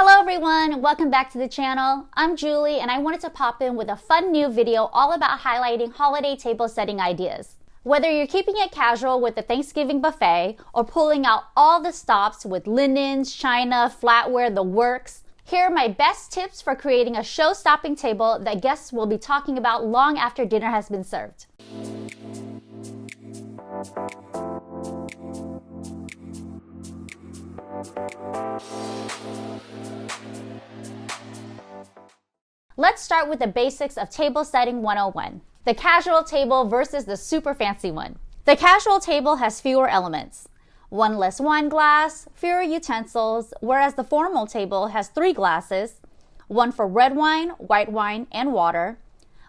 Hello everyone, welcome back to the channel. I'm Julie and I wanted to pop in with a fun new video all about highlighting holiday table setting ideas. Whether you're keeping it casual with the Thanksgiving buffet or pulling out all the stops with linens, china, flatware, the works, here are my best tips for creating a show-stopping table that guests will be talking about long after dinner has been served. Let's start with the basics of table setting 101. The casual table versus the super fancy one. The casual table has fewer elements. One less wine glass, fewer utensils, whereas the formal table has 3 glasses, one for red wine, white wine, and water,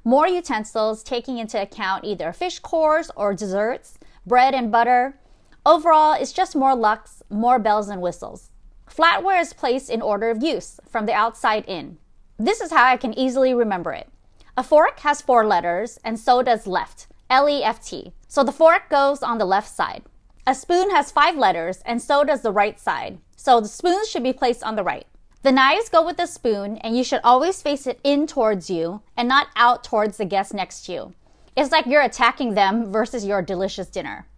more utensils taking into account either fish course or desserts, bread and butter. Overall, it's just more luxe, more bells and whistles. Flatware is placed in order of use, from the outside in. This is how I can easily remember it. A fork has 4 letters, and so does left, L-E-F-T. So the fork goes on the left side. A spoon has 5 letters, and so does the right side. So the spoons should be placed on the right. The knives go with the spoon, and you should always face it in towards you, and not out towards the guest next to you. It's like you're attacking them versus your delicious dinner.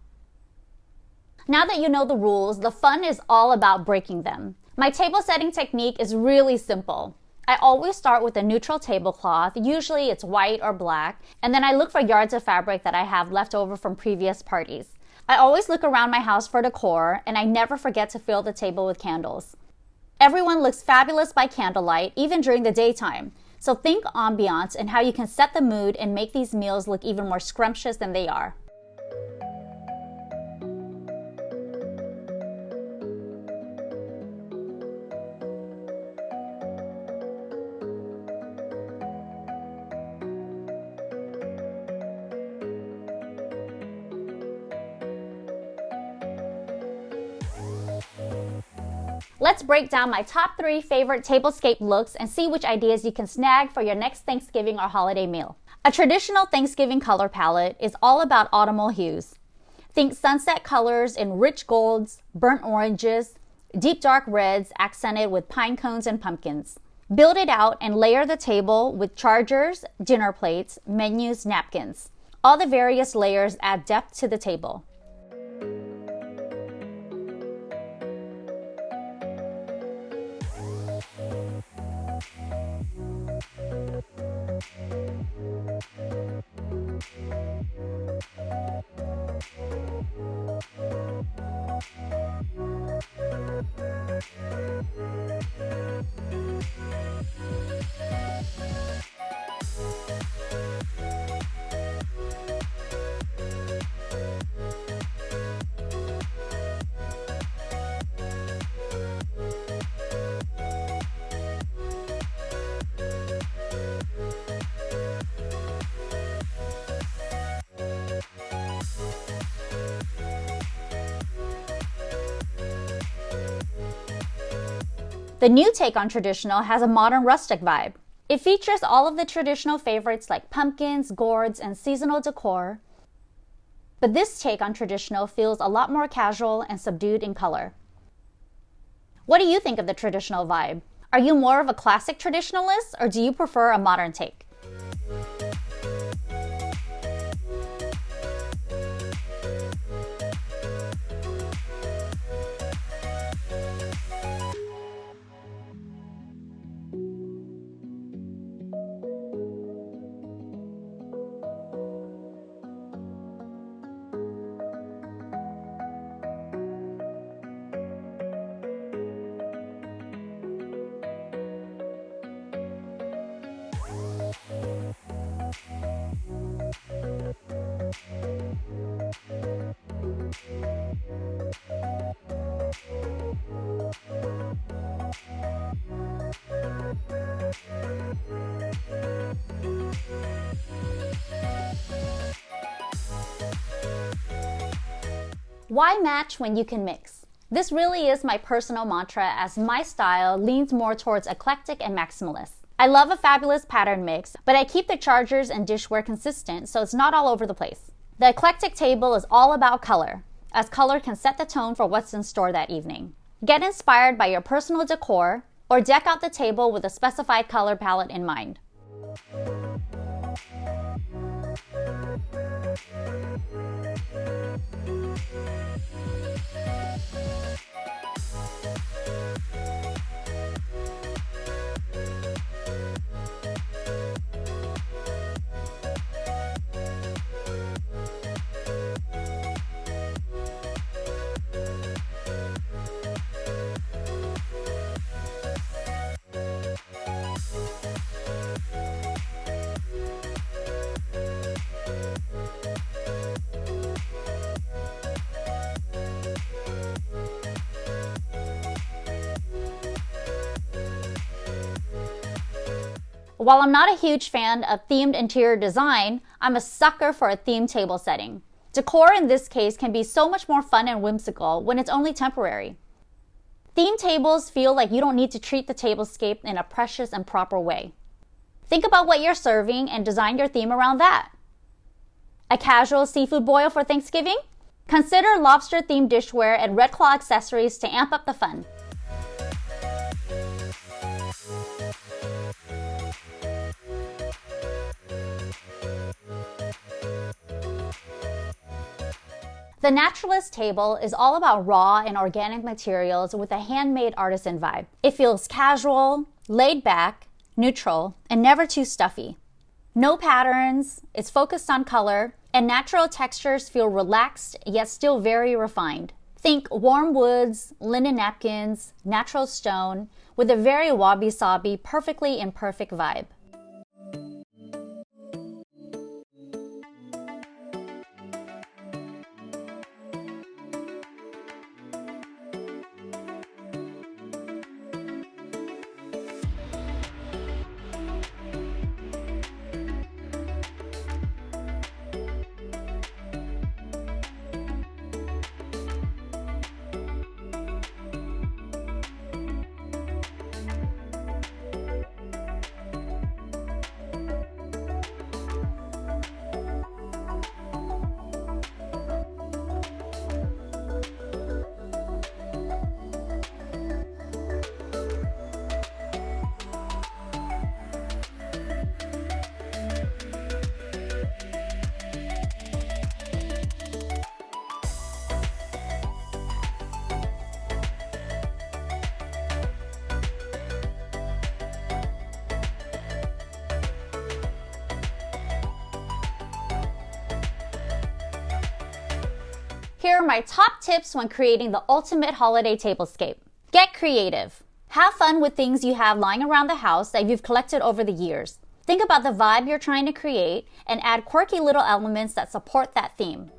Now that you know the rules, the fun is all about breaking them. My table setting technique is really simple. I always start with a neutral tablecloth, usually it's white or black, and then I look for yards of fabric that I have left over from previous parties. I always look around my house for decor, and I never forget to fill the table with candles. Everyone looks fabulous by candlelight, even during the daytime. So think ambiance and how you can set the mood and make these meals look even more scrumptious than they are. Let's break down my top 3 favorite tablescape looks and see which ideas you can snag for your next Thanksgiving or holiday meal. A traditional Thanksgiving color palette is all about autumnal hues. Think sunset colors in rich golds, burnt oranges, deep dark reds accented with pine cones and pumpkins. Build it out and layer the table with chargers, dinner plates, menus, napkins. All the various layers add depth to the table. The new take on traditional has a modern rustic vibe. It features all of the traditional favorites like pumpkins, gourds, and seasonal decor. But this take on traditional feels a lot more casual and subdued in color. What do you think of the traditional vibe? Are you more of a classic traditionalist or do you prefer a modern take? Why match when you can mix? This really is my personal mantra as my style leans more towards eclectic and maximalist. I love a fabulous pattern mix, but I keep the chargers and dishware consistent so it's not all over the place. The eclectic table is all about color, as color can set the tone for what's in store that evening. Get inspired by your personal decor or deck out the table with a specified color palette in mind. While I'm not a huge fan of themed interior design, I'm a sucker for a themed table setting. Decor in this case can be so much more fun and whimsical when it's only temporary. Themed tables feel like you don't need to treat the tablescape in a precious and proper way. Think about what you're serving and design your theme around that. A casual seafood boil for Thanksgiving? Consider lobster-themed dishware and red claw accessories to amp up the fun. The Naturalist Table is all about raw and organic materials with a handmade artisan vibe. It feels casual, laid back, neutral, and never too stuffy. No patterns, it's focused on color, and natural textures feel relaxed yet still very refined. Think warm woods, linen napkins, natural stone, with a very wabi-sabi, perfectly imperfect vibe. Here are my top tips when creating the ultimate holiday tablescape. Get creative. Have fun with things you have lying around the house that you've collected over the years. Think about the vibe you're trying to create and add quirky little elements that support that theme.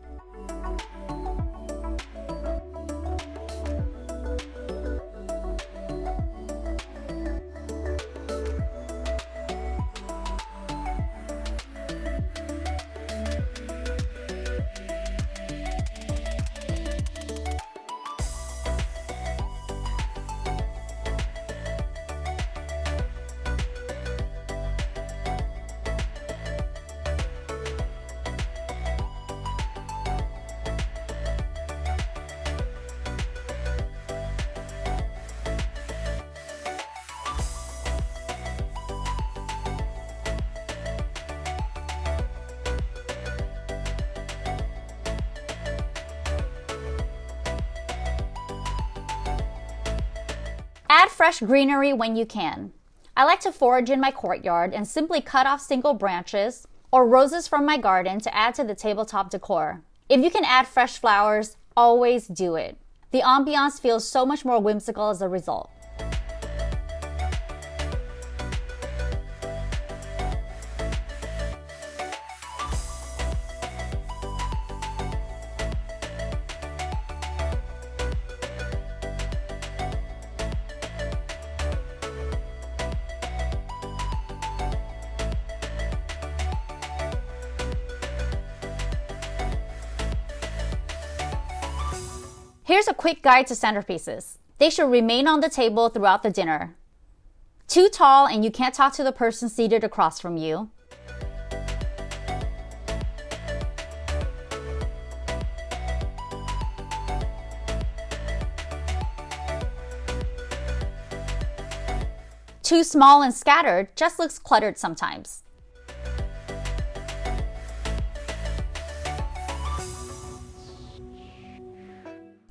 Add fresh greenery when you can. I like to forage in my courtyard and simply cut off single branches or roses from my garden to add to the tabletop decor. If you can add fresh flowers, always do it. The ambiance feels so much more whimsical as a result. Here's a quick guide to centerpieces. They should remain on the table throughout the dinner. Too tall and you can't talk to the person seated across from you. too small and scattered, just looks cluttered sometimes.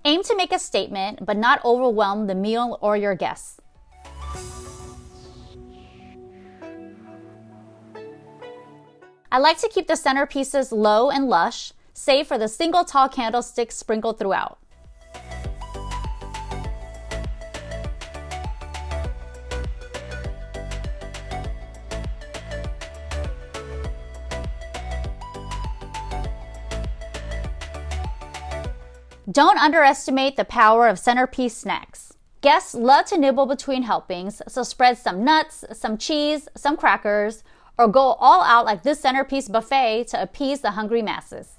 Aim to make a statement, but not overwhelm the meal or your guests. I like to keep the centerpieces low and lush, save for the single tall candlesticks sprinkled throughout. Don't underestimate the power of Centerpiece Snacks. Guests love to nibble between helpings, so spread some nuts, some cheese, some crackers, or go all out like this centerpiece buffet to appease the hungry masses.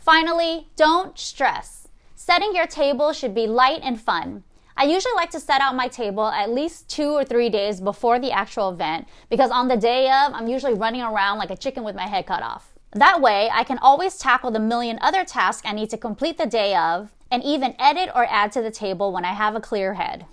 Finally, don't stress. Setting your table should be light and fun. I usually like to set out my table at least 2 or 3 days before the actual event because on the day of, I'm usually running around like a chicken with my head cut off. That way, I can always tackle the million other tasks I need to complete the day of and even edit or add to the table when I have a clear head.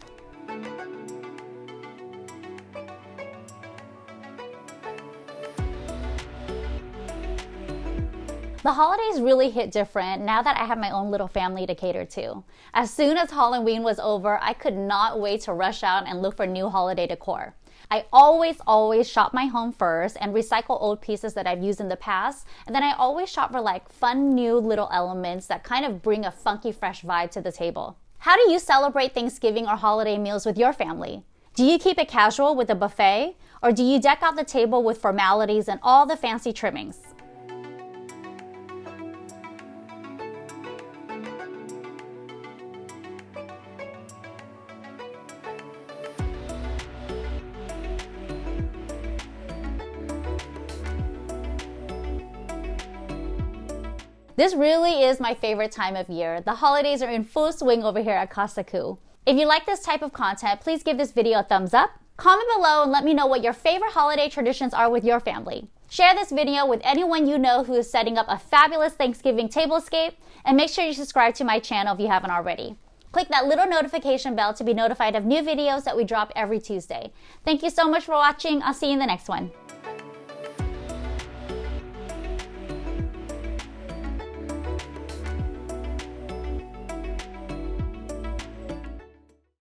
The holidays really hit different now that I have my own little family to cater to. As soon as Halloween was over, I could not wait to rush out and look for new holiday decor. I always shop my home first and recycle old pieces that I've used in the past, and then I always shop for like fun new little elements that kind of bring a funky fresh vibe to the table. How do you celebrate Thanksgiving or holiday meals with your family? Do you keep it casual with a buffet, or do you deck out the table with formalities and all the fancy trimmings? This really is my favorite time of year. The holidays are in full swing over here at Costa Coo. If you like this type of content, please give this video a thumbs up. Comment below and let me know what your favorite holiday traditions are with your family. Share this video with anyone you know who is setting up a fabulous Thanksgiving tablescape, and make sure you subscribe to my channel if you haven't already. Click that little notification bell to be notified of new videos that we drop every Tuesday. Thank you so much for watching. I'll see you in the next one.